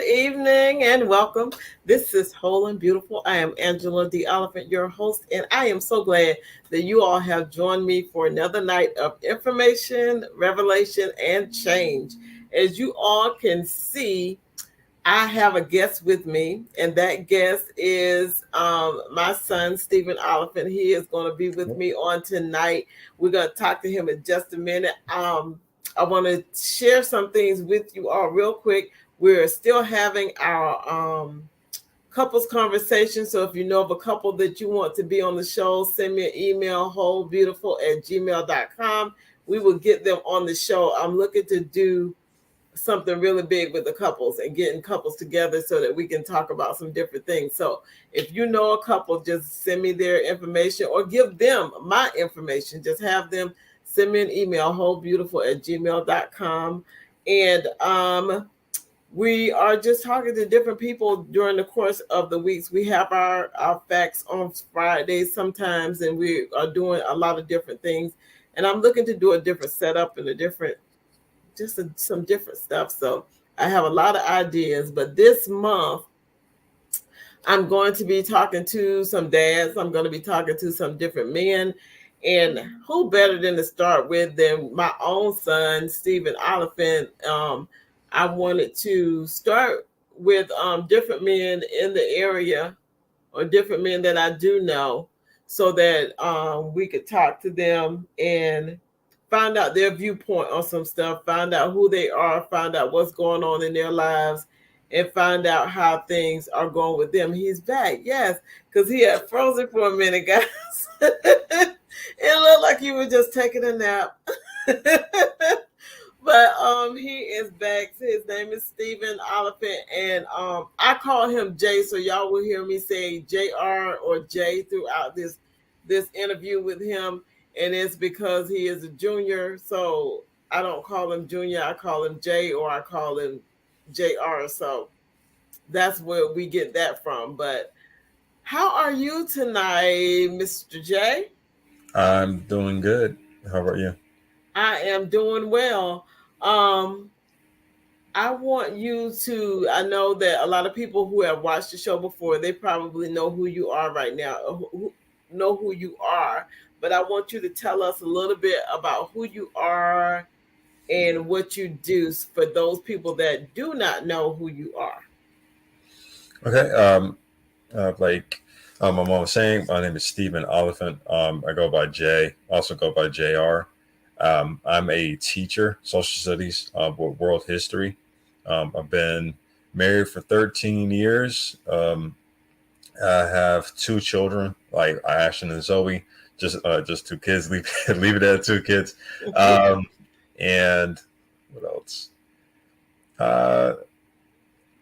evening and welcome. This is Whole and Beautiful. I am Angela Oliphant, your host, and I am so glad that you all have joined me for another night of information, revelation, and change. As you all can see, I have a guest with me, and that guest is my son, Stephen Oliphant. He is going to be with me on tonight. We're going to talk to him in just a minute. I want to share some things with you all real quick. We're still having our couples conversation. So if you know of a couple that you want to be on the show, send me an email, wholebeautiful@gmail.com. We will get them on the show. I'm looking to do something really big with the couples and getting couples together so that we can talk about some different things. So if you know a couple, just send me their information or give them my information. Just have them send me an email, wholebeautiful@gmail.com. And we are just talking to different people during the course of the weeks. We have our facts on Fridays sometimes, and we are doing a lot of different things. And I'm looking to do a different setup and some different stuff. So I have a lot of ideas, but this month I'm going to be talking to some dads. I'm going to be talking to some different men. And who better than to start with than my own son, Stephen Oliphant? I wanted to start with different men in the area or different men that I do know so that we could talk to them and find out their viewpoint on some stuff, find out who they are, find out what's going on in their lives, and find out how things are going with them. He's back, yes, because he had frozen for a minute, guys. It looked like he was just taking a nap. But he is back. His name is Stephen Oliphant, and I call him Jay, so y'all will hear me say JR or Jay throughout this interview with him. And it's because he is a junior, so I don't call him Junior. I call him Jay, or I call him JR. So that's where we get that from. But how are you tonight, Mr. J? I'm doing good. How about you? I am doing well. I want you to, I know that a lot of people who have watched the show before, they probably know who you are right now, know who you are. But I want you to tell us a little bit about who you are and what you do for those people that do not know who you are. Okay. My mom was saying, my name is Stephen Oliphant. I go by Jay. Also go by JR. I'm a teacher, social studies, with world history. I've been married for 13 years. I have two children, like Ashton and Zoe. Just two kids. Leave it at two kids. And what else? Uh,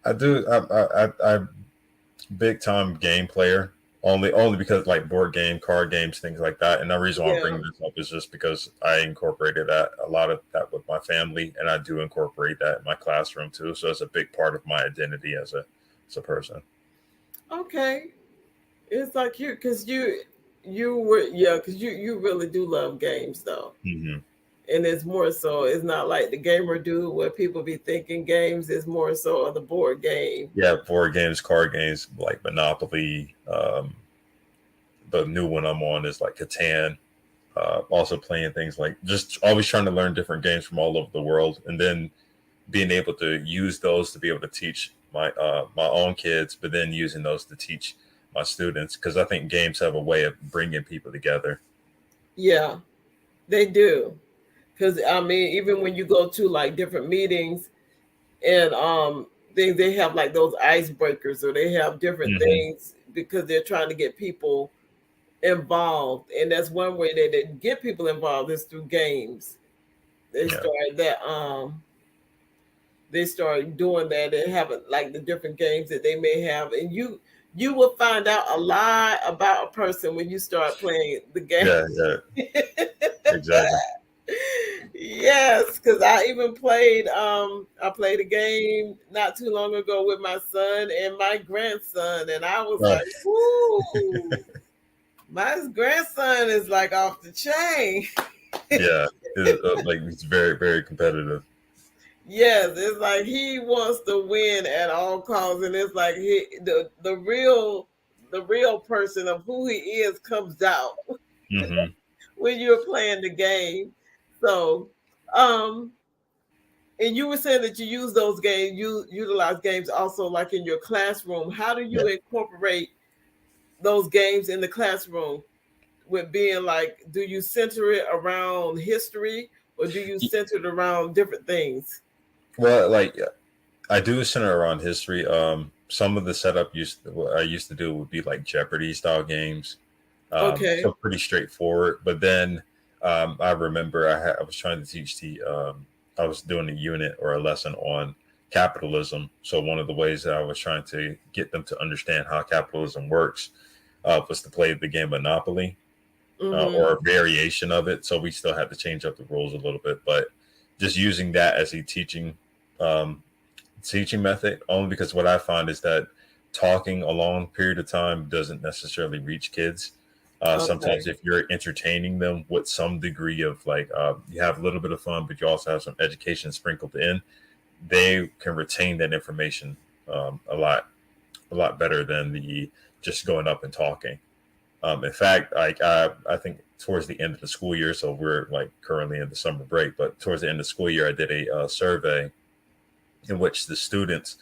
I'm big time game player. Only because like board game, card games, things like that. And the reason why I'm bringing this up is just because I incorporated a lot of that with my family, and I do incorporate that in my classroom too. So it's a big part of my identity as a person. Okay, it's like because you really do love games though. Mm-hmm. And it's more so, it's not like the gamer do where people be thinking games. Is more so of the board game. Yeah, board games, card games like Monopoly. The new one I'm on is like Catan. Also playing things like just always trying to learn different games from all over the world, and then being able to use those to be able to teach my own kids, but then using those to teach my students, because I think games have a way of bringing people together. Yeah, they do. Because I mean, even when you go to like different meetings and they have like those icebreakers, or they have different Mm-hmm. things because they're trying to get people involved, and that's one way that they get people involved is through games. They Yeah. started that they started doing that and having like the different games that they may have, and you will find out a lot about a person when you start playing the game. Yeah. Yeah. Exactly. Yes, because I played a game not too long ago with my son and my grandson, and I was Right. like, whoo, my grandson is like off the chain. Yeah. Like it's very very competitive. Yes, it's like he wants to win at all costs, and it's like the real person of who he is comes out Hmm. when you're playing the game. So, um, and you were saying that you use those games, you utilize games also like in your classroom. How do Yeah. you incorporate those games in the classroom with being like, do you center it around history or do you center it around different things? Well, like I do center around history. Some of the setup what I used to do would be like Jeopardy style games. Okay. So pretty straightforward. But then I remember I was trying to teach I was doing a unit or a lesson on capitalism. So one of the ways that I was trying to get them to understand how capitalism works was to play the game Monopoly Mm-hmm. or a variation of it. So we still had to change up the rules a little bit, but just using that as a um, teaching method, only because what I find is that talking a long period of time doesn't necessarily reach kids. Sometimes Okay. if you're entertaining them with some degree of like you have a little bit of fun, but you also have some education sprinkled in, they can retain that information a lot better than the just going up and talking. In fact, I think towards the end of the school year, so we're like currently in the summer break, but towards the end of the school year, I did a survey in which the students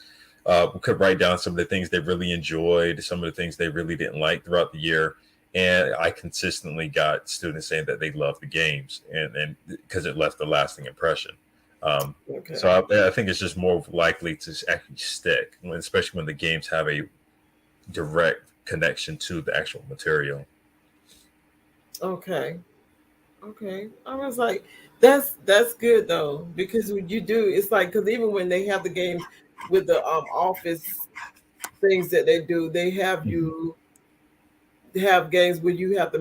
could write down some of the things they really enjoyed, some of the things they really didn't like throughout the year. And I consistently got students saying that they loved the games and because it left a lasting impression. Um, so Okay. I think it's just more likely to actually stick, especially when the games have a direct connection to the actual material. Okay. Okay. I was like, that's good though, because when you do, it's like because even when they have the games with the office things that they do, they have Mhm. you have games where you have to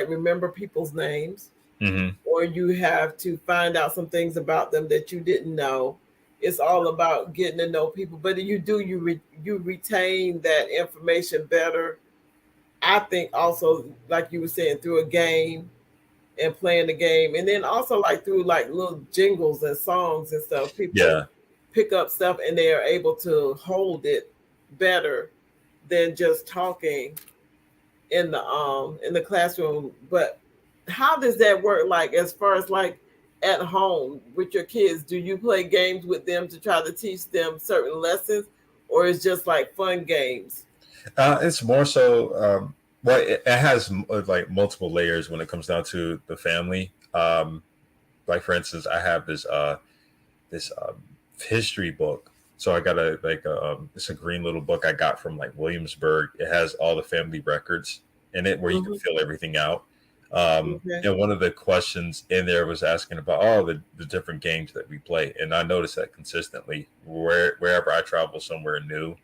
remember people's names, Hmm. or you have to find out some things about them that you didn't know. It's all about getting to know people, but you retain that information better. I think also, like you were saying, through a game and playing the game, and then also like through like little jingles and songs and stuff. People Yeah. pick up stuff and they are able to hold it better than just talking in the classroom. But how does that work, like as far as like at home with your kids? Do you play games with them to try to teach them certain lessons, or it's just like fun games? It's more so, well, it has like multiple layers when it comes down to the family. Like for instance, I have this history book. So I got it's a green little book I got from like Williamsburg. It has all the family records in it where you can Hmm. fill everything out. Okay. And one of the questions in there was asking about the different games that we play, and I noticed that consistently wherever I travel somewhere new,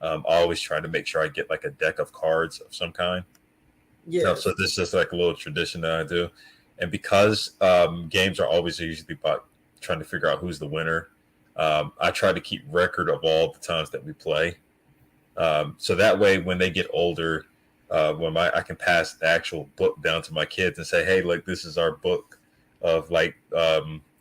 I always try to make sure I get like a deck of cards of some kind. So Yes. this is just like a little tradition that I do. And because games are always usually about trying to figure out who's the winner, I try to keep record of all the times that we play. So that way, when they get older, I can pass the actual book down to my kids and say, "Hey, like this is our book of like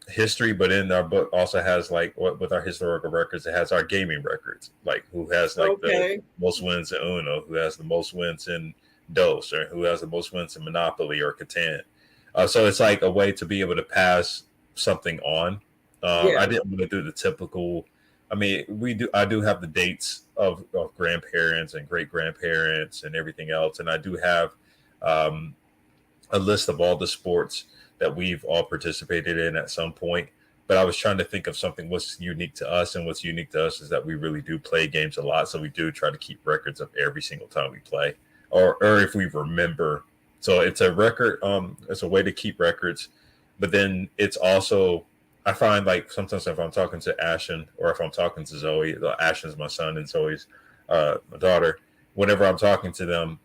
history, but in our book also has like what with our historical records, it has our gaming records, like who has like the Okay. most wins in Uno, who has the most wins in Dos, or who has the most wins in Monopoly or Catan." So it's like a way to be able to pass something on. I Yes. didn't want to do the typical. I mean, we do. I do have the dates of grandparents and great grandparents and everything else, and I do have um, a list of all the sports that we've all participated in at some point. But I was trying to think of something what's unique to us, and what's unique to us is that we really do play games a lot. So we do try to keep records of every single time we play, or if we remember. So it's a record. It's a way to keep records, but then it's also I find like sometimes if I'm talking to Ashton or if I'm talking to Zoe, Ashton's my son and Zoe's my daughter. Whenever I'm talking to them,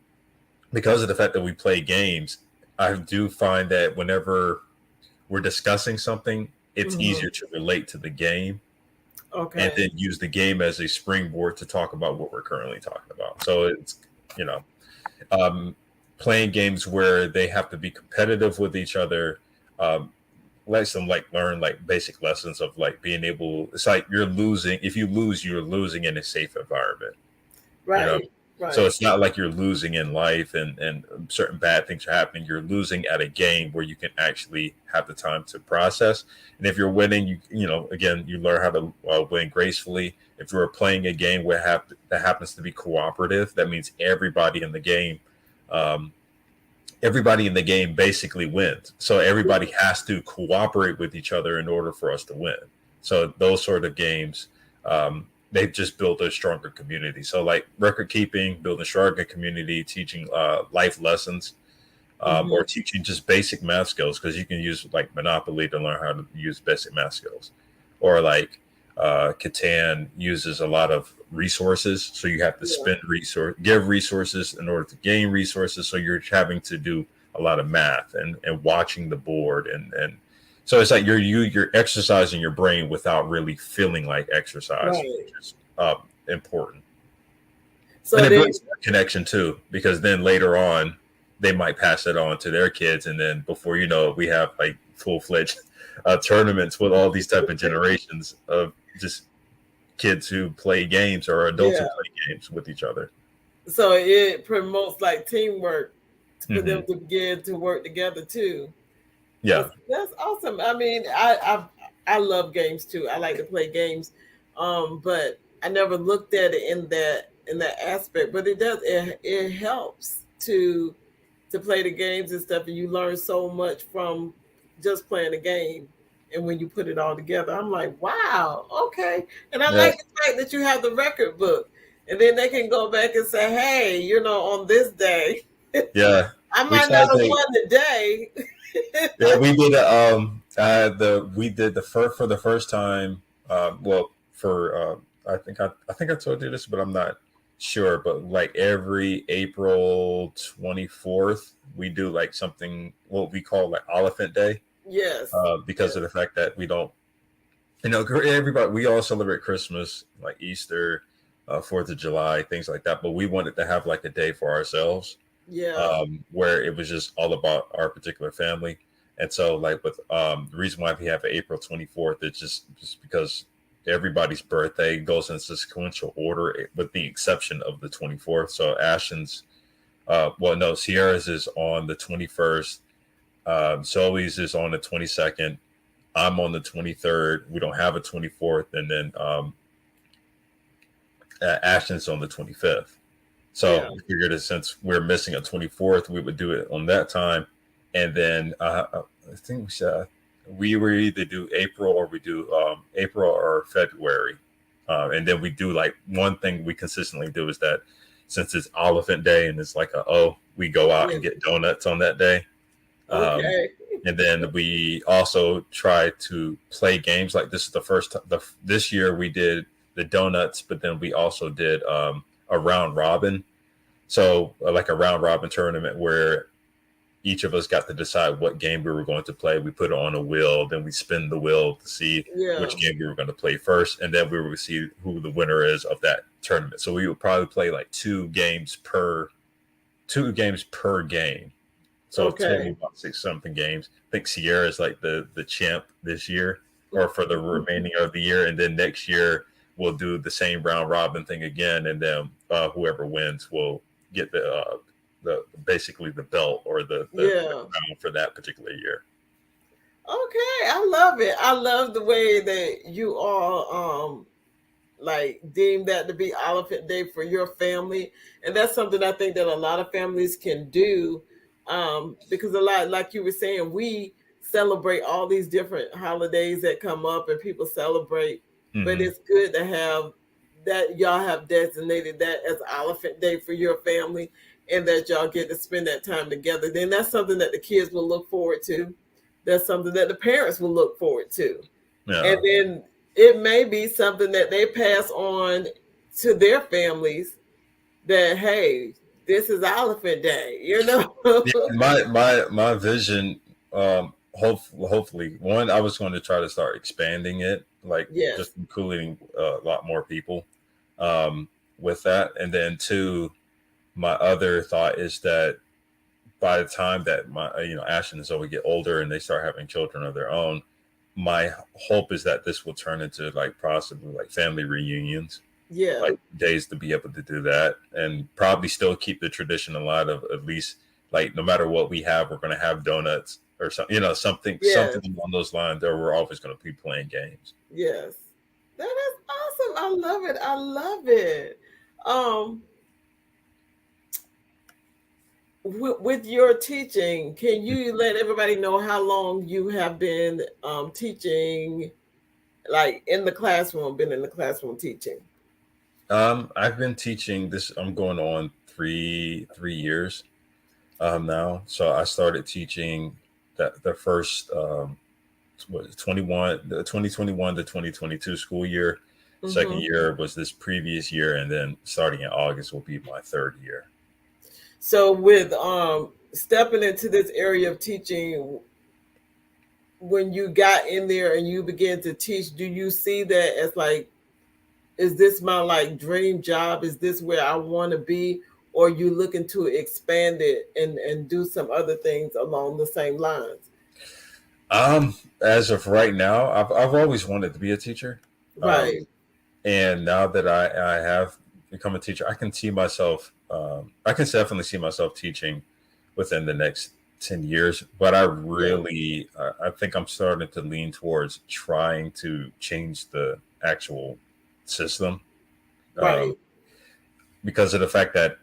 because of the fact that we play games, I do find that whenever we're discussing something, it's Hmm. easier to relate to the game and Okay. then use the game as a springboard to talk about what we're currently talking about. So it's, you know, um, playing games where they have to be competitive with each other. Um, let them like learn like basic lessons of like being able. It's like you're losing. If you lose, you're losing in a safe environment. You know, Right. so Right. it's not like you're losing in life and certain bad things are happening. You're losing at a game where you can actually have the time to process. And if you're winning, you know, again, you learn how to win gracefully. If you're playing a game where that happens to be cooperative, that means um, everybody in the game basically wins. So everybody has to cooperate with each other in order for us to win. So those sort of games, they've just built a stronger community. So like record keeping, building a stronger community, teaching life lessons, or Mm-hmm. teaching just basic math skills, because you can use like Monopoly to learn how to use basic math skills, or like Catan uses a lot of resources, so you have to Yeah. give resources in order to gain resources. So you're having to do a lot of math and watching the board and so it's like you're exercising your brain without really feeling like exercise, Right. which is important. And So it then, builds a connection too, because then later on they might pass it on to their kids, and then before you know it, we have like full-fledged tournaments with all these type of generations of just kids who play games or adults who yeah. play games with each other. So it promotes like teamwork for them Hmm. to begin to work together too. Yeah. That's awesome. I mean, I love games too. I like to play games, but I never looked at it in that aspect. But it helps to play the games and stuff, and you learn so much from just playing the game. And when you put it all together, I'm like, wow, okay. And I Yeah. like the fact that you have the record book, and then they can go back and say, hey, on this day, Yeah. I We might not tried have to. won today. Yeah, we did the first for the first time. Well, for I think I told you this, but I'm not sure. But like every April 24th, we do like something what we call like Oliphant Day, Yes, because yes, of the fact that we don't, you know, everybody, we all celebrate Christmas, like Easter, 4th of July, things like that. But we wanted to have like a day for ourselves, yeah, where it was just all about our particular family. And so, like, with the reason why we have April 24th, it's just because everybody's birthday goes in sequential order, with the exception of the 24th. So Ashton's, well, no, Sierra's is on the 21st. Zoe's is on the 22nd. I'm on the 23rd. We don't have a 24th, and then Ashton's on the 25th. So yeah, we figured that since we're missing a 24th, we would do it on that time. And then I think we were either do April or we do April or February. And then we do like one thing we consistently do is that since it's Oliphant Day and it's like we go out yeah. and get donuts on that day. Um, Okay. and then we also try to play games. Like this is the first this year we did the donuts, but then we also did a round robin. So like a round robin tournament where each of us got to decide what game we were going to play. We put it on a wheel, then we spin the wheel to see Yeah. which game we were going to play first, and then we were going to see who the winner is of that tournament. So we would probably play like two games per game. So total Okay. about six something games. I think Sierra is like the champ this year, or for the remaining of the year, and then next year we'll do the same round robin thing again, and then whoever wins will get the basically the belt or the Yeah. crown for that particular year. Okay. I love it. I love the way that you all like deem that to be Elephant Day for your family, and that's something I think that a lot of families can do, because a lot, like you were saying, we celebrate all these different holidays that come up and people celebrate, but Hmm. it's good to have that y'all have designated that as Elephant Day for your family, and that y'all get to spend that time together. Then that's something that the kids will look forward to. That's something that the parents will look forward to, and Yeah. then it may be something that they pass on to their families, that hey, this is Elephant Day, Yeah, my vision, hopefully, one, I was going to try to start expanding it, like Yes. just including a lot more people with that, and then two, my other thought is that by the time that my Ashton and Zoe get older and they start having children of their own, my hope is that this will turn into like possibly like family reunions, Yeah. like days to be able to do that, and probably still keep the tradition alive of at least like no matter what we have, we're going to have donuts or something, Yes. something along those lines, or we're always going to be playing games. Yes. That is awesome. I love it. I love it. Um, with your teaching, can you let everybody know how long you have been teaching, like in the classroom, been in the classroom teaching? I've been teaching this. I'm going on three years now. So I started teaching that the first what 21 the 2021 to 2022 school year. Second Mm-hmm. year was this previous year, and then starting in August will be my third year. So with stepping into this area of teaching, when you got in there and you began to teach, do you see that as like, is this my like dream job? Is this where I want to be? Or you looking to expand it and do some other things along the same lines? As of right now, I've always wanted to be a teacher. Um, Right. and now that I have become a teacher, I can see myself. I can definitely see myself teaching within the next 10 years. But Yeah. I think I'm starting to lean towards trying to change the actual system, um, Right. because of the fact that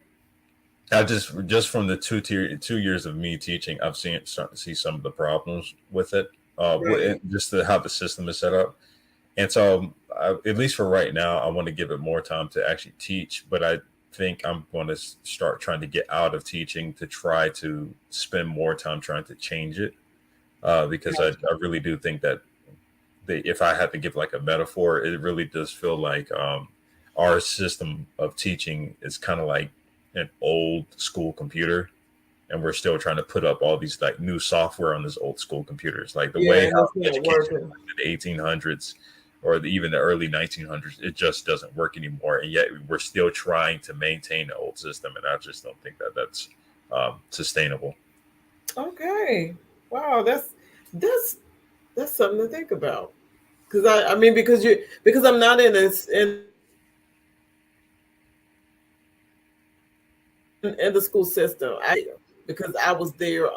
I just from the 2 years of me teaching, I've seen start to see some of the problems with it. Right. Just how the system is set up. And so, at least for right now, I want to give it more time to actually teach. But I think I'm going to start trying to get out of teaching to try to spend more time trying to change it. Because Gotcha. I really do think that if I had to give like a metaphor, it really does feel like our system of teaching is kind of like an old school computer, and we're still trying to put up all these like new software on these old school computers, like the Yeah, way and how it's not education working. in the 1800s or even the early 1900s, it just doesn't work anymore, and yet we're still trying to maintain the old system, and I just don't think that that's sustainable. Okay. Wow, that's that's something to think about. Because I mean, because I'm not in this in the school system. Because I was there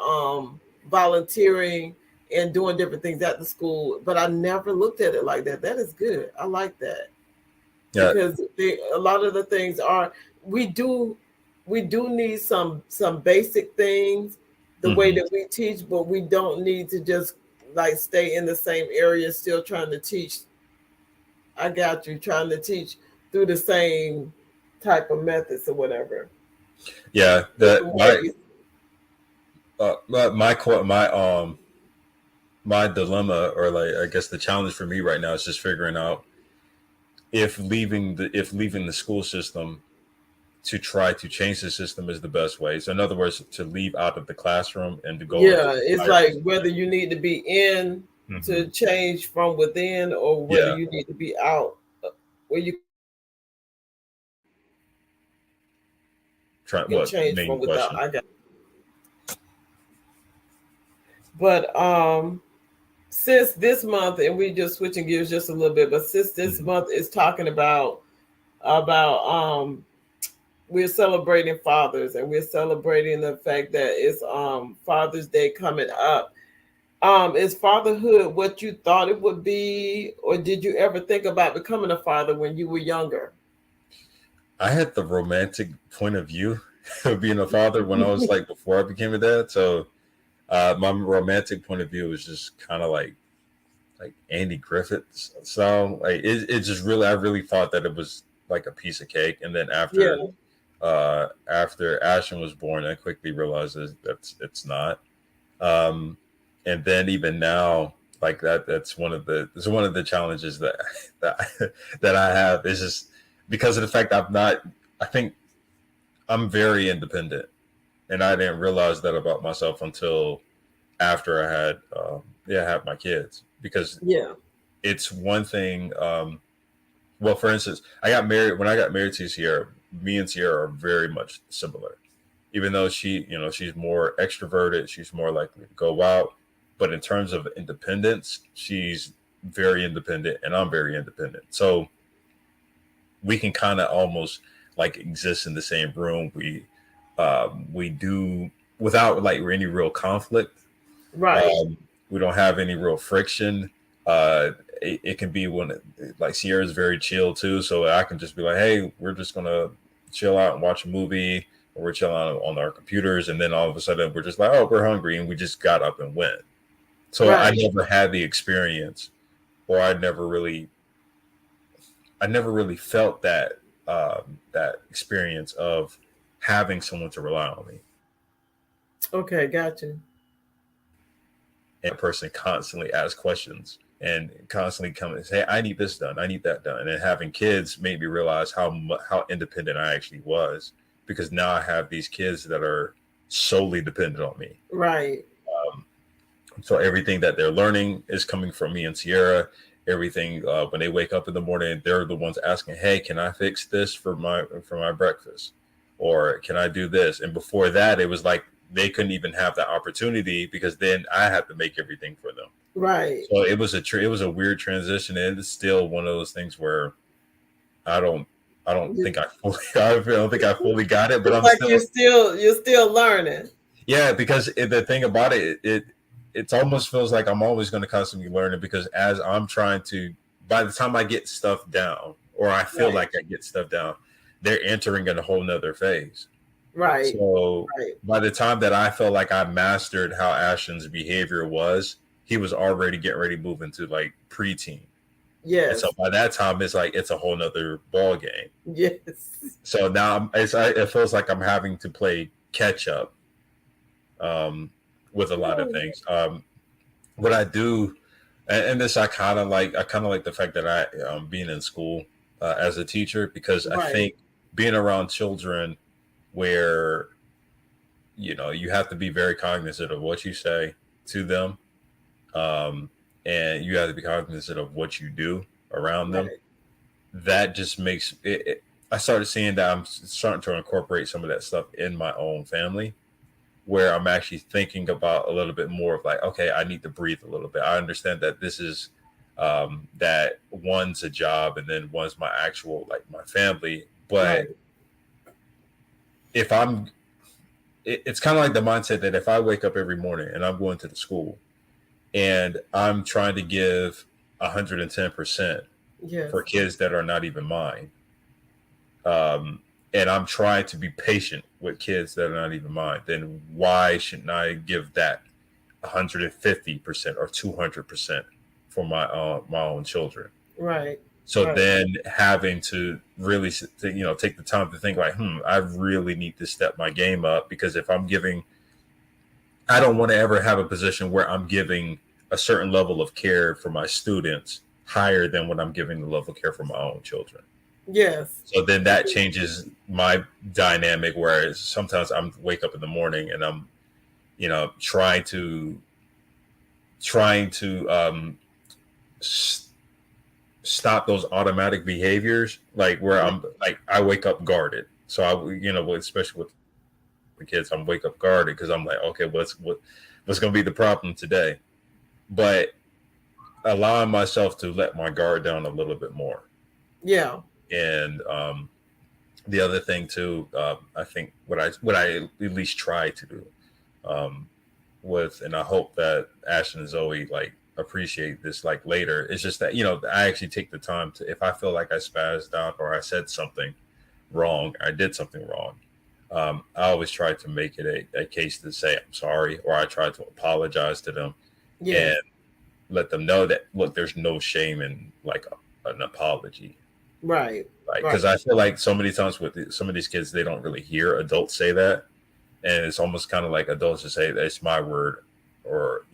volunteering and doing different things at the school, but I never looked at it like that. That is good. I like that Yeah. because a lot of the things are we do we do need some basic things the way Hmm. that we teach, but we don't need to just like stay in the same area still trying to teach. I got you, trying to teach through the same type of methods or whatever, Yeah, that different ways. my dilemma, or like I guess the challenge for me right now, is just figuring out if leaving the school system to try to change the system is the best way. So in other words, to leave out of the classroom and to go into Yeah, it's higher like whether position. you need to be in to Hmm. change from within or whether Yeah, you need to be out where you can change from without. I got what main question? but since this month, and we just switching gears just a little bit, but since this Mhm. month is talking about we're celebrating fathers and we're celebrating the fact that it's Father's Day coming up. Is fatherhood what you thought it would be, or did you ever think about becoming a father when you were younger? I had the romantic point of view of being a father when I was like before I became a dad. So my romantic point of view was just kind of like Andy Griffith's. So like it just really, I really thought that it was like a piece of cake. And then Yeah, after Ashton was born, I quickly realized that it's not. Um, and then even now, like that's one of the challenges that that I have, is just because of the fact I'm not. I think I'm very independent, and I didn't realize that about myself until after I had had my kids, because yeah, it's one thing. Well, for instance, I got married when I got married to Sierra. Me and Sierra are very much similar. even though she's more extroverted, she's more likely to go out. But in terms of independence, she's very independent, and I'm very independent. So we can kind of almost like exist in the same room. We do without like any real conflict. Right. Um, we don't have any real friction. It can be when like Sierra's very chill too, so I can just be like, hey, we're just gonna chill out and watch a movie, or we're chilling out on our computers, and then all of a sudden we're just like, oh, we're hungry, and we just got up and went. So I Right. never had the experience, or I never really felt that experience of having someone to rely on me, Okay, gotcha. and a person constantly asks questions and constantly come and say, "Hey, I need this done, I need that done," and then having kids made me realize how independent I actually was, because now I have these kids that are solely dependent on me. Right. Um, So everything that they're learning is coming from me and Sierra. Everything when they wake up in the morning, they're the ones asking, "Hey, can I fix this for my breakfast, or can I do this?" And before that, it was like they couldn't even have that opportunity because then I had to make everything for them. Right. So it was a weird transition, and it's still one of those things where I don't I don't think I fully I don't think I fully got it, but It's I'm like still you're still learning. yeah, because the thing about it almost feels like I'm always going to constantly learn it, because as I'm trying to, by the time I get stuff down, or I feel Right. like I get stuff down, they're entering in a whole nother phase. Right. So Right. by the time that I felt like I mastered how Ashton's behavior was, he was already getting ready to move into like preteen. And so Yes. by that time, it's like it's a whole nother ball game. Yes. So now it feels like I'm having to play catch up um, with a lot of things. What I do, and this I kind of like the fact that I being in school as a teacher, because I Right. think being around children where you have to be very cognizant of what you say to them, um, and you have to be cognizant of what you do around them. Right. That just makes it. I started seeing that I'm starting to incorporate some of that stuff in my own family, where I'm actually thinking about a little bit more of like, okay, I need to breathe a little bit. I understand that this is that one's a job and then one's my actual like my family. But Right. if I'm, it's kind of like the mindset that if I wake up every morning and I'm going to the school and I'm trying to give 110% Yes. for kids that are not even mine, um, and I'm trying to be patient with kids that are not even mine, then why shouldn't I give that 150% or 200% for my own children? Right. So Right. then having to really take the time to think like, I really need to step my game up, because if I'm giving, I don't want to ever have a position where I'm giving a certain level of care for my students higher than what I'm giving the level of care for my own children. Yes. So then that changes my dynamic, where sometimes I'm wake up in the morning and I'm, trying to s- stop those automatic behaviors, like where I'm like I wake up guarded. So especially with the kids, I'm wake up guarded because I'm like, okay, what's going to be the problem today? But allowing myself to let my guard down a little bit more, Yeah. and the other thing too, I think what I at least try to do, um, and I hope that Ashton and Zoe like appreciate this like later. It's just that I actually take the time to, if I feel like I spazzed out or I said something wrong, I did something wrong. I always try to make it a case to say I'm sorry, or I try to apologize to them and Yes. let them know that look, there's no shame in like an apology. Right. Like, Right. because I feel like so many times with some of these kids, they don't really hear adults say that, and it's almost kind of like adults just say it's my word, or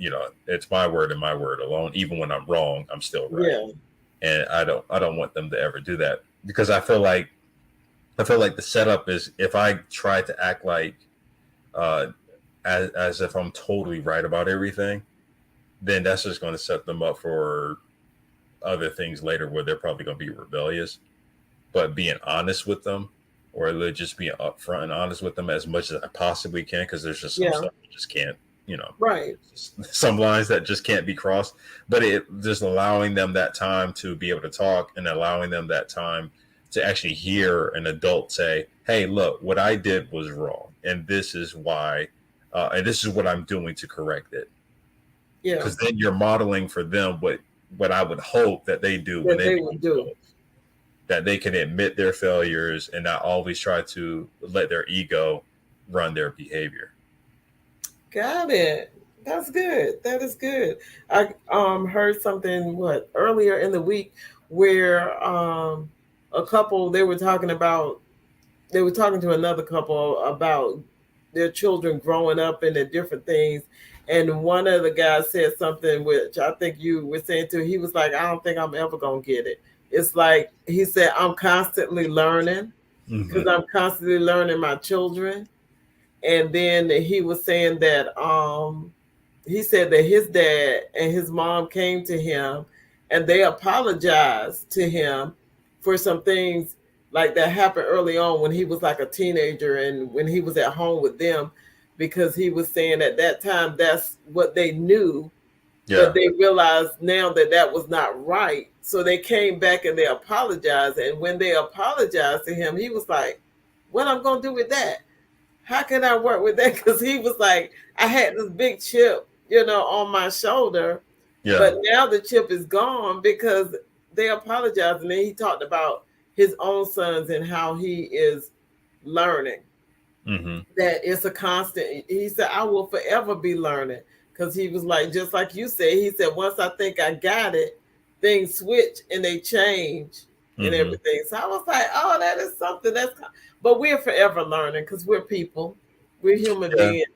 it's my word and my word alone. Even when I'm wrong, I'm still right, Yeah. and I don't want them to ever do that, because I feel like the setup is if I try to act like uh, as if I'm totally right about everything, then that's just going to set them up for other things later where they're probably going to be rebellious. But being honest with them or just being upfront and honest with them as much as I possibly can, because there's just some Yeah. stuff you just can't, you know, Right. some lines that just can't be crossed. But it just allowing them that time to be able to talk, and allowing them that time to actually hear an adult say, "Hey, look, what I did was wrong, and this is why, and this is what I'm doing to correct it." Yeah. Because then you're modeling for them what I would hope that they do when That they they become would do. adults, that they can admit their failures and not always try to let their ego run their behavior. Got it. That's good. That is good. I heard something what earlier in the week where a couple they were talking to another couple about their children growing up and the different things, and one of the guys said something which I think you were saying too. He was like, I don't think I'm ever gonna get it. It's like he said, I'm constantly learning Mm-hmm. because I'm constantly learning my children. And then he was saying that he said that his dad and his mom came to him and they apologized to him for some things like that happened early on when he was like a teenager and when he was at home with them, because he was saying at that time that's what they knew, but Yeah. they realized now that that was not right, so they came back and they apologized. And when they apologized to him, he was like, what I'm gonna do with that? How can I work with that? Because he was like, I had this big chip, on my shoulder, Yeah. but now the chip is gone because they apologized. And then he talked about his own sons and how he is learning. Mm-hmm. That it's a constant. He said, I will forever be learning. Because he was like, just like you said, he said, once I think I got it, things switch and they change and Mm-hmm. everything. So I was like, oh, that is something but we're forever learning because we're people, we're human Yeah. beings.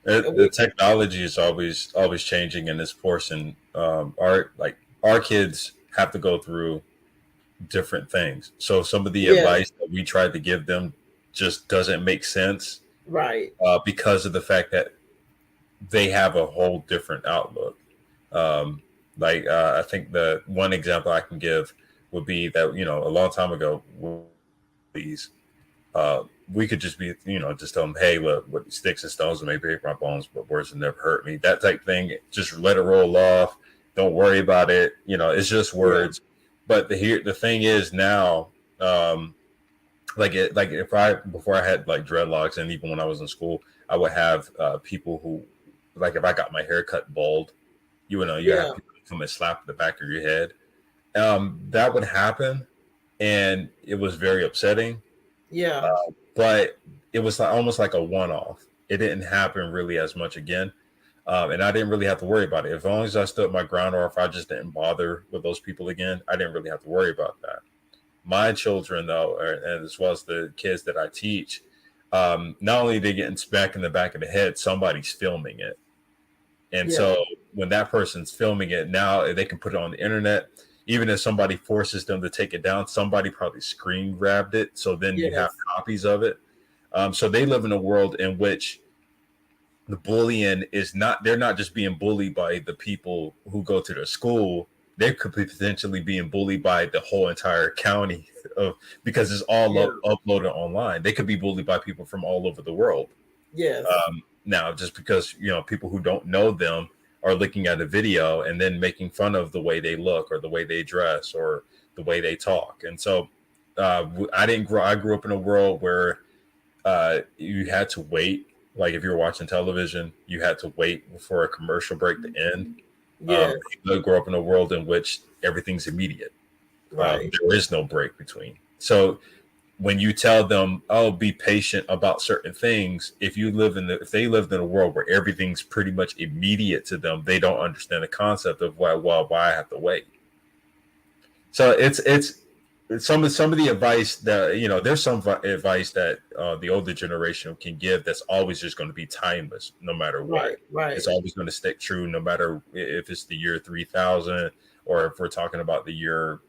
And The technology is always changing in this portion. Our kids have to go through different things. So some of the yeah, advice that we tried to give them just doesn't make sense, right. because of the fact that they have a whole different outlook. Um, I think the one example I can give would be that, a long time ago, these we could just be, just tell them, hey, look, what sticks and stones may break my bones, but words will never hurt me. That type thing. Just let it roll off. Don't worry about it. It's just Yeah, words. But the thing is now, like if I before I had like dreadlocks, and even when I was in school, I would have people who, like, if I got my hair cut bald, you have yeah, people come and slap the back of your head. That would happen, and it was very upsetting. yeah, But it was almost like a one-off. It didn't happen really as much again, and I didn't really have to worry about it. As long as I stood my ground, or if I just didn't bother with those people again, I didn't really have to worry about that. My children, though, and as well as the kids that I teach, not only are they getting smacked in the back of the head, somebody's filming it. And yeah, so when that person's filming it, now they can put it on the internet. Even if somebody forces them to take it down, somebody probably screen grabbed it. So then you have yes, copies of it. So they live in a world in which the bullying is not, they're not just being bullied by the people who go to their school. They could be potentially being bullied by the whole entire county of, because it's all yeah, uploaded online. They could be bullied by people from all over the world. yes, Now, just because, people who don't know them are looking at a video and then making fun of the way they look or the way they dress or the way they talk. And so I grew up in a world where you had to wait. Like if you were watching television, you had to wait for a commercial break to end. yes, I grew up in a world in which everything's immediate. right, There is no break between. So when you tell them, "Oh, be patient about certain things," if they lived in a world where everything's pretty much immediate to them, they don't understand the concept of why I have to wait. So it's some of the advice that, there's some advice that the older generation can give that's always just going to be timeless, no matter what. right, right, It's always going to stick true, no matter if it's the year 3000 or if we're talking about the year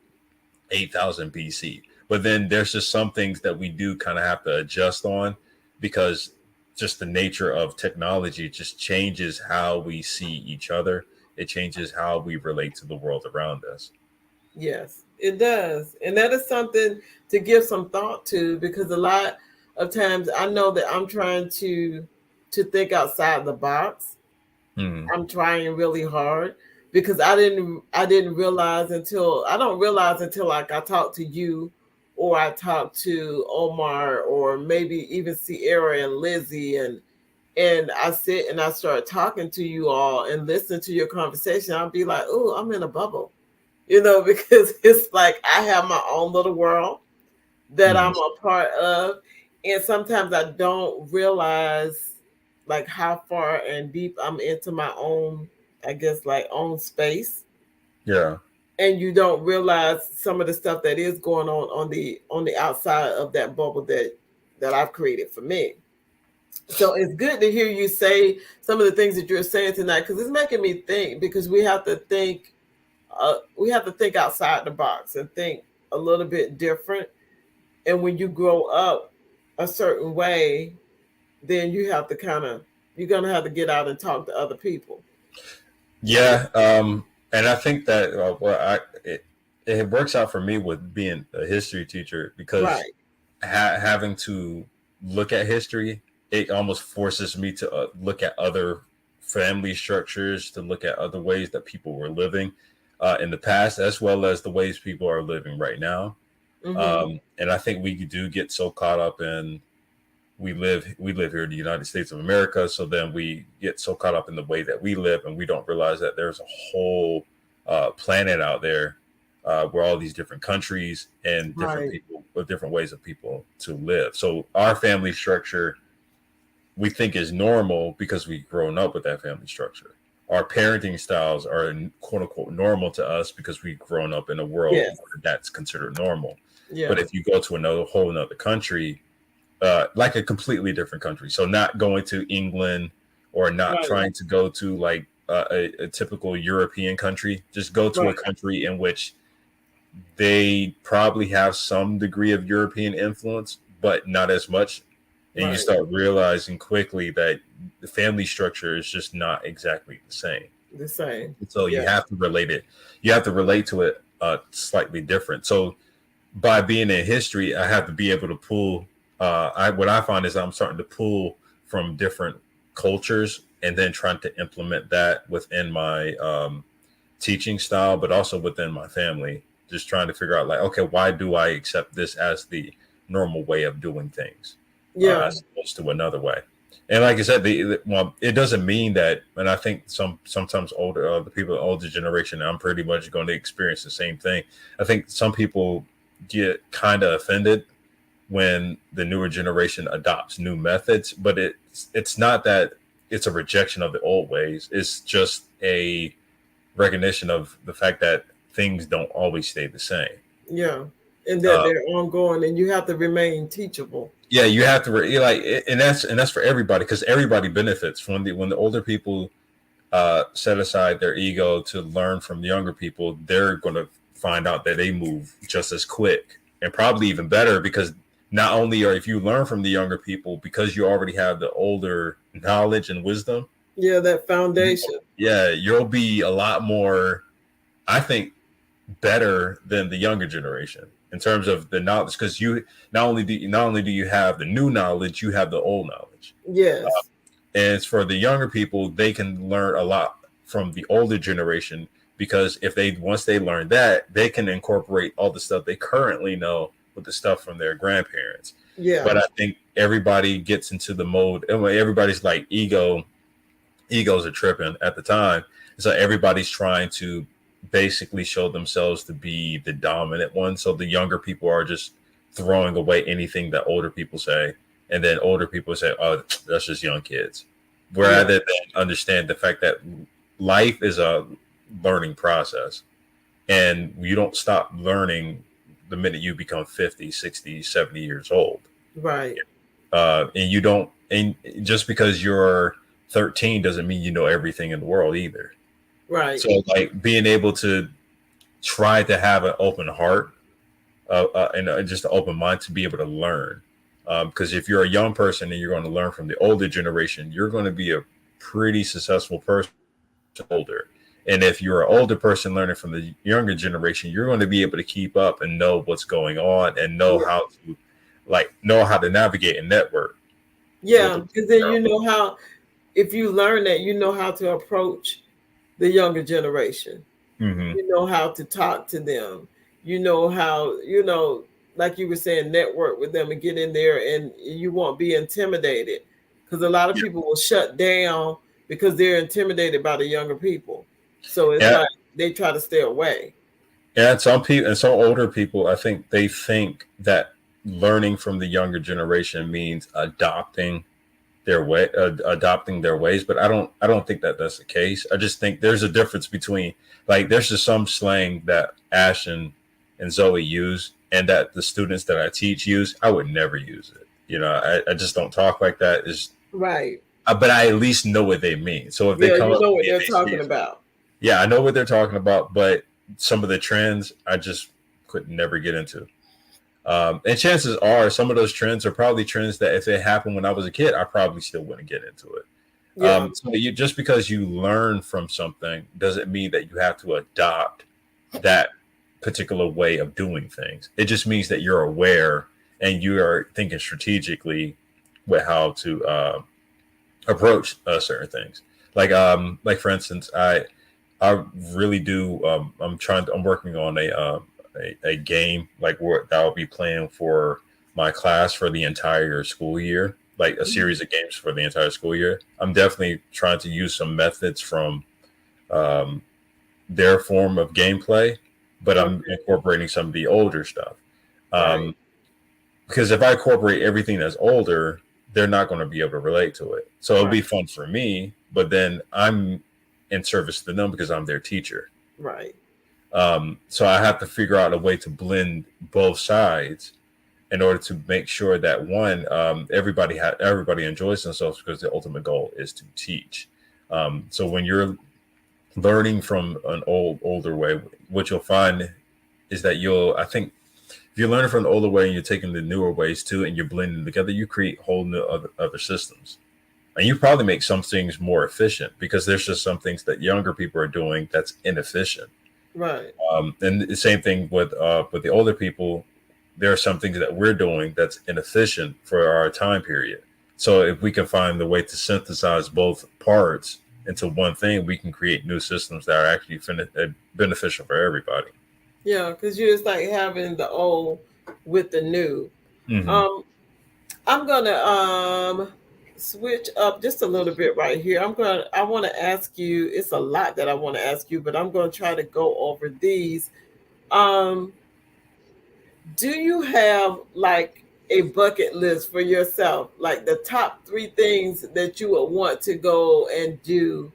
8000 BC. But then there's just some things that we do kind of have to adjust on, because just the nature of technology just changes how we see each other. It changes how we relate to the world around us. Yes, it does. And that is something to give some thought to, because a lot of times I know that I'm trying to think outside the box. Hmm. I'm trying really hard because I didn't realize until I don't realize until like I talk to you, or I talk to Omar, or maybe even Sierra and Lizzie, and I sit and I start talking to you all and listen to your conversation. I'll be like, oh, I'm in a bubble, because it's like I have my own little world that Hmm. I'm a part of. And sometimes I don't realize like how far and deep I'm into my own, I guess, like own space. Yeah. And you don't realize some of the stuff that is going on the outside of that bubble that I've created for me. So it's good to hear you say some of the things that you're saying tonight, because it's making me think, because we have to think outside the box and think a little bit different. And when you grow up a certain way, then you're gonna have to get out and talk to other people. Yeah. And I think that it works out for me with being a history teacher because Right. having to look at history, it almost forces me to look at other family structures, to look at other ways that people were living in the past, as well as the ways people are living right now. Mm-hmm. And I think we do get so caught up in we live here in the United States of America, so then we get so caught up in the way that we live, and we don't realize that there's a whole planet out there where all these different countries and different Right. people with different ways of people to live. So our family structure we think is normal because we've grown up with that family structure. Our parenting styles are quote unquote normal to us because we've grown up in a world Yes. where that's considered normal. But Yeah. if you go to another whole another country, like a completely different country. So not going to England or not Right. trying to go to like a typical European country. Just go to a Right. country in which they probably have some degree of European influence, but not as much. And you Right. start realizing quickly that the family structure is just not exactly the same. The same. So you Yeah. have to relate it. You have to relate to it slightly different. So by being in history, I have to be able to pull. What I find is I'm starting to pull from different cultures and then trying to implement that within my teaching style, but also within my family. Just trying to figure out, like, okay, why do I accept this as the normal way of doing things, Yeah. as opposed to another way? And like I said, well, it doesn't mean that. And I think sometimes older the people, the older generation, I'm pretty much going to experience the same thing. I think some people get kind of offended when the newer generation adopts new methods, but it's not that it's a rejection of the old ways. It's just a recognition of the fact that things don't always stay the same. Yeah. And that Uh, they're ongoing, and you have to remain teachable. yeah, you have to and that's for everybody because everybody benefits from when the older people set aside their ego to learn from the younger people. They're going to find out that they move just as quick and probably even better because not only are if you learn from the younger people because you already have the older knowledge and wisdom, Yeah, that foundation. yeah, you'll be a lot more, I think, better than the younger generation in terms of the knowledge because you not only do you have the new knowledge, you have the old knowledge. Yes. And it's for the younger people, they can learn a lot from the older generation because if they once they learn that, they can incorporate all the stuff they currently know with the stuff from their grandparents. Yeah. But I think everybody gets into the mode. Everybody's like egos are tripping at the time, so everybody's trying to basically show themselves to be the dominant one. So the younger people are just throwing away anything that older people say, and then older people say, "Oh, that's just young kids," Yeah. rather than understand the fact that life is a learning process, and you don't stop learning the minute you become 50, 60, 70 years old. Right. And you don't, and just because you're 13 doesn't mean you know everything in the world either. Right. So, like being able to try to have an open heart and just an open mind to be able to learn. Because if you're a young person and you're going to learn from the older generation, you're going to be a pretty successful person older. And if you're an older person learning from the younger generation, you're going to be able to keep up and know what's going on and know Yeah. how to know how to navigate and network with Yeah, the because then you around know how, if you learn that, you know how to approach the younger generation. them. Hmm. You know how to talk to them. You know how, like you were saying, network with them and get in there, and you won't be intimidated, because a lot of Yeah. people will shut down because they're intimidated by the younger people. So it's Yeah. like they try to stay away. And some people and some older people, I think they think that learning from the younger generation means adopting their ways. But I don't think that that's the case. I just think there's a difference between, like, there's just some slang that Ashton and Zoe use, and that the students that I teach use. I would never use it. I just don't talk like that. Is Right. But I at least know what they mean. So if they Yeah, come you up know to what me and they're they say, talking about. yeah, I know what they're talking about, but some of the trends I just could never get into. And chances are some of those trends are probably trends that if they happened when I was a kid, I probably still wouldn't get into it. Yeah. So just because you learn from something doesn't mean that you have to adopt that particular way of doing things. It just means that you're aware and you are thinking strategically with how to approach certain things. Like for instance, I really do. I'm working on a game like that I'll be playing for my class for the entire school year, like a Mhm. series of games for the entire school year. I'm definitely trying to use some methods from um, their form of gameplay, but I'm Okay. incorporating some of the older stuff. Right. Um, because if I incorporate everything that's older, they're not going to be able to relate to it. So it'll Right. be fun for me, but then I'm in service to them because I'm their teacher. Right. So I have to figure out a way to blend both sides in order to make sure that one, everybody enjoys themselves, because the ultimate goal is to teach. So when you're learning from an older way, what you'll find is that I think if you're learning from the older way and you're taking the newer ways too, and you're blending together, you create whole new other systems. And you probably make some things more efficient, because there's just some things that younger people are doing that's inefficient. Right. And the same thing with the older people. There are some things that we're doing that's inefficient for our time period. So if we can find the way to synthesize both parts into one thing, we can create new systems that are actually beneficial for everybody. Yeah, because you're just like having the old with the new. Hmm. Um, I'm gonna switch up just a little bit right here. I want to ask you. It's a lot that I want to ask you, but I'm gonna try to go over these. Um, do you have like a bucket list for yourself, like the top three things that you would want to go and do?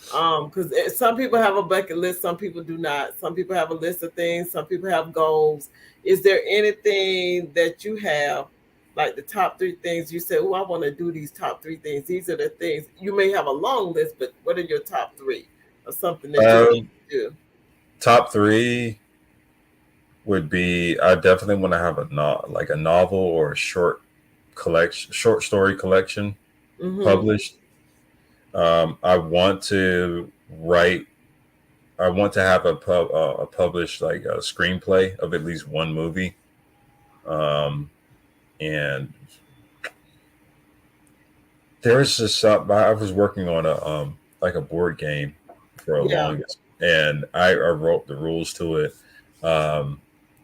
Because some people have a bucket list, some people do not. Some people have a list of things, some people have goals. Is there anything that you have, like the top three things you say, oh, I want to do these top three things? These are the things. You may have a long list, but what are your top three of something that you want Um, to do? Top three would be, I definitely want to have like a novel or a short story collection Mm-hmm. published. I want to write. I want to have a published, like, a screenplay of at least one movie. Um, and there's just I was working on a board game for a Yeah. longest, and I wrote the rules to it. Um,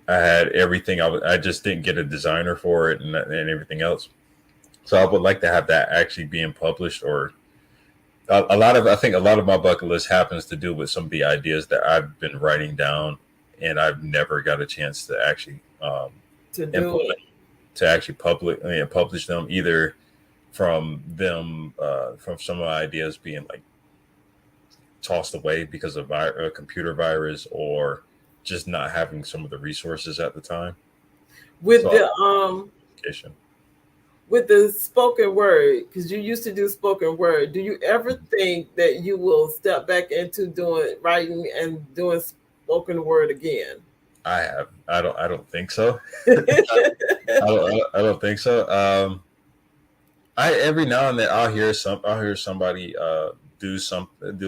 I had everything. I just didn't get a designer for it, and everything else. So I would like to have that actually being published, or I think a lot of my bucket list happens to do with some of the ideas that I've been writing down, and I've never got a chance to actually To do implement, it. to actually publish them, either from some of my ideas being like tossed away because of a computer virus, or just not having some of the resources at the time. With So I the want education. with the spoken word, because you used to do spoken word, do you ever think that you will step back into doing writing and doing spoken word again? I have. I don't think so. I don't think so. I Every now and then I'll hear somebody do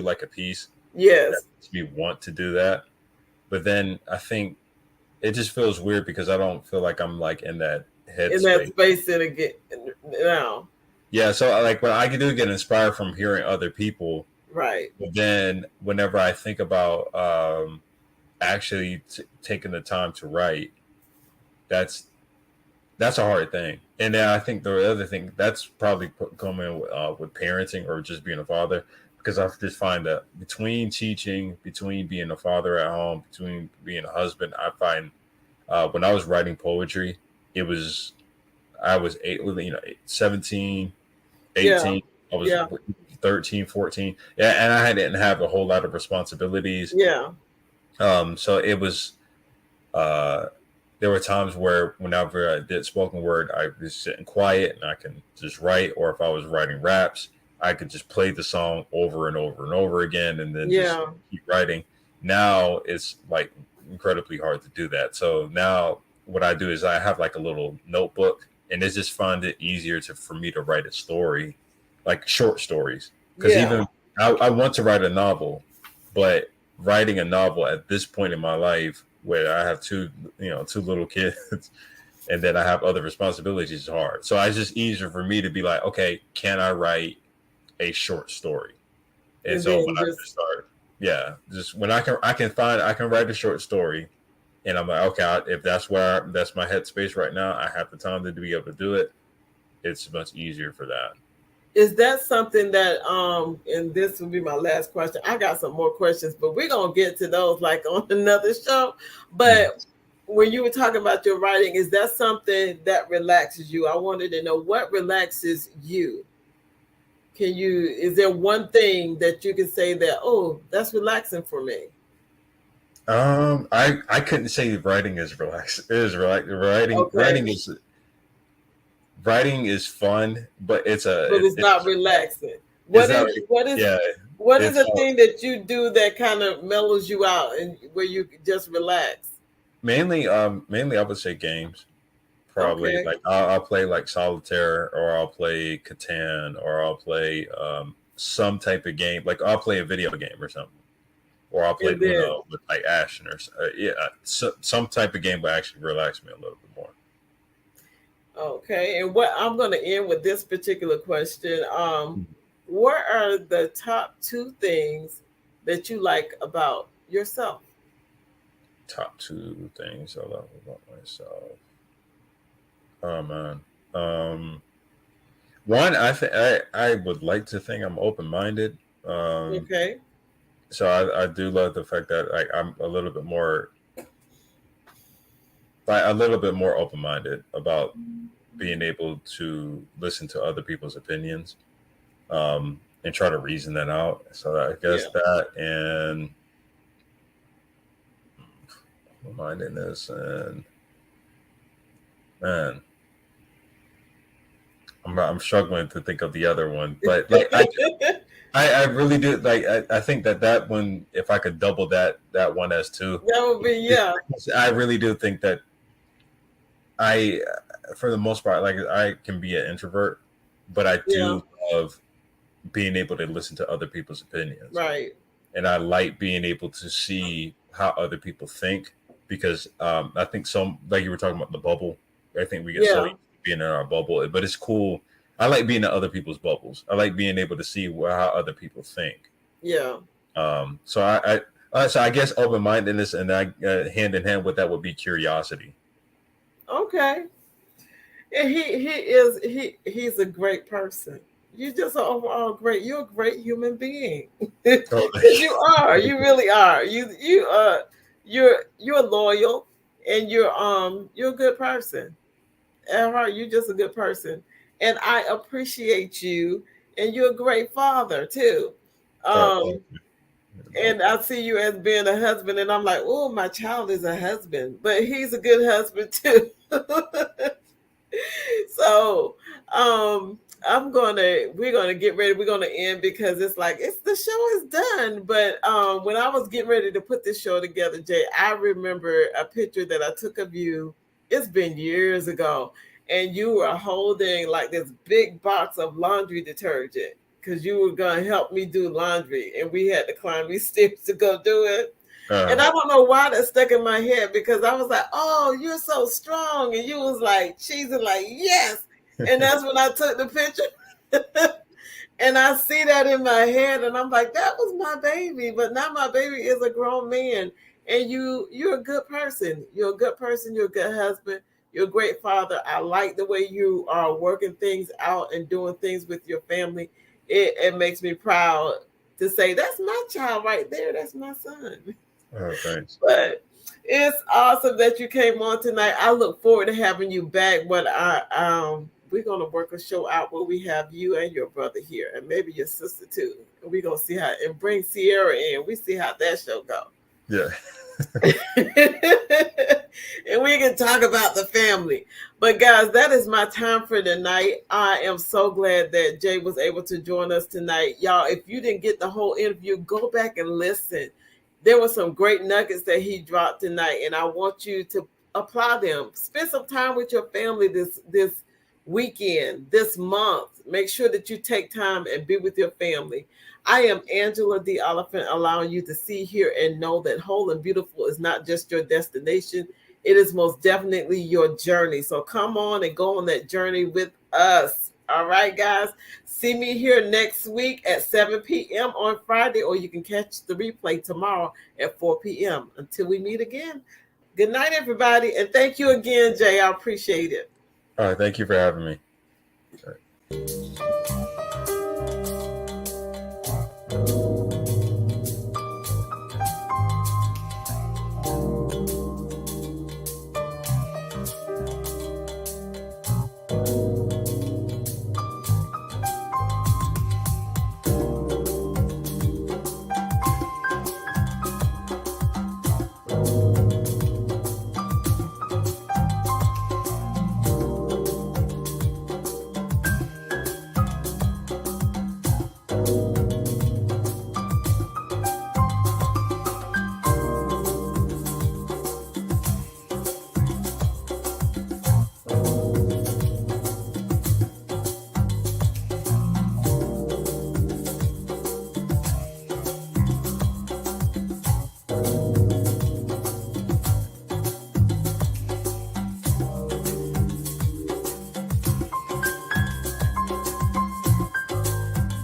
like a piece, Yes. makes me want to do that. But then I think it just feels weird because I don't feel like I'm like in that In that headspace. space in again now. Yeah, so like when I do get inspired from hearing other people, Right. but then whenever I think about actually taking the time to write, that's that's a hard thing. And then I think the other thing that's probably coming with parenting or just being a father, because I just find that between teaching, between being a father at home, between being a husband, I find when I was writing poetry, it was I was 17, Yeah. 18, I was Yeah. 13, 14. Yeah, and I didn't have a whole lot of responsibilities. Yeah. So it was uh there were times where whenever I did spoken word, I was sitting quiet and I can just write, or if I was writing raps, I could just play the song over and over and over again and then just Yeah. keep writing. Now it's like incredibly hard to do that. So now what I do is I have like a little notebook and it's just find it easier to for me to write a story, like short stories. Because Yeah. even I want to write a novel, but writing a novel at this point in my life where I have two little kids and then I have other responsibilities is hard. So it's just easier for me to be like, okay, can I write a short story? And And so when then I just just start, yeah, just when I can write a short story and I'm like, okay, if that's my headspace right now, I have the time to be able to do it. It's much easier for that. is that something that and this will be my last question. I got some more questions, but we're gonna get to those like on another show. Mm. But when you were talking about your writing, is that something that relaxes you? I wanted to know what relaxes you. Can you is there one thing that you can say that, oh, that's relaxing for me? I couldn't say writing is relaxed. It is relax. Okay. Writing is fun, but But it's not it's relaxing. it's What not is like what is yeah. what is It's a thing that you do that kind of mellows you out and where you just relax? mainly I would say games. Probably Okay. like I'll play like solitaire or I'll play Catan or I'll play some type of game. Like I'll play a video game or something, or I'll play And then Uno with like Ashton or yeah, some type of game will actually relax me a little bit more. okay. And what I'm gonna end with this particular question. What are the top two things that you like about yourself? Top two things I love about myself. Oh man. Um, One, I would like to think I'm open minded. Um, Okay. so I do love the fact that like I'm a little bit more open minded about being able to listen to other people's opinions and try to reason that out. So I guess Yeah. that and mindedness and man, I'm struggling to think of the other one, but like That I really do like I think that one if I could double that one as two, would be yeah. I really do think that I for the most part like I can be an introvert, but I Yeah. do love being able to listen to other people's opinions. Right. And I like being able to see how other people think because I think some like you were talking about the bubble. I think we get so Yeah. used to being in our bubble, but it's cool. I like being in other people's bubbles. I like being able to see how other people think. Yeah. So so I guess open mindedness and hand in hand with that would be curiosity. Okay. And he's a great person. You're just an overall great. You're a great human being. Oh, You are. You really are. You're loyal, and you're a good person. At heart, you're just a good person, and I appreciate you. And you're a great father too. thank Um, you. and I see you as being a husband, and I'm like, oh, my child is a husband, but he's a good husband too. So we're gonna get ready, we're gonna end because it's like it's the show is done. But when I was getting ready to put this show together, Jay, I remember a picture that I took of you. It's been years ago, and you were holding like this big box of laundry detergent because you were gonna help me do laundry, and we had to climb these stairs to go do it. And I don't know why that stuck in my head because I was like, "Oh, you're so strong," and you was like cheesing, like, "Yes," and that's when I took the picture. And I see that in my head, and I'm like, that was my baby. But now my baby is a grown man, and you're a good person. You're a good person. You're a good husband. You're a great father. I like the way you are working things out and doing things with your family. It makes me proud to say that's my child right there. That's my son. Oh, thanks. But it's awesome that you came on tonight. I look forward to having you back. But we're gonna work a show out where we have you and your brother here, and maybe your sister too. And we're gonna see how and bring Sierra in. We see how that show go. Yeah. And we can talk about the family. But guys, that is my time for tonight. I am so glad that Jay was able to join us tonight. Y'all, if you didn't get the whole interview, go back and listen. There were some great nuggets that he dropped tonight, and I want you to apply them. Spend some time with your family this weekend, this month. Make sure that you take time and be with your family. I am Angela D. Oliphant, allowing you to see, hear, and know that whole and beautiful is not just your destination. It is most definitely your journey. So come on and go on that journey with us. All right, guys. See me here next week at 7 p.m. on Friday, or you can catch the replay tomorrow at 4 p.m. Until we meet again. Good night, everybody. And thank you again, Jay. I appreciate it. All right. Thank you for having me.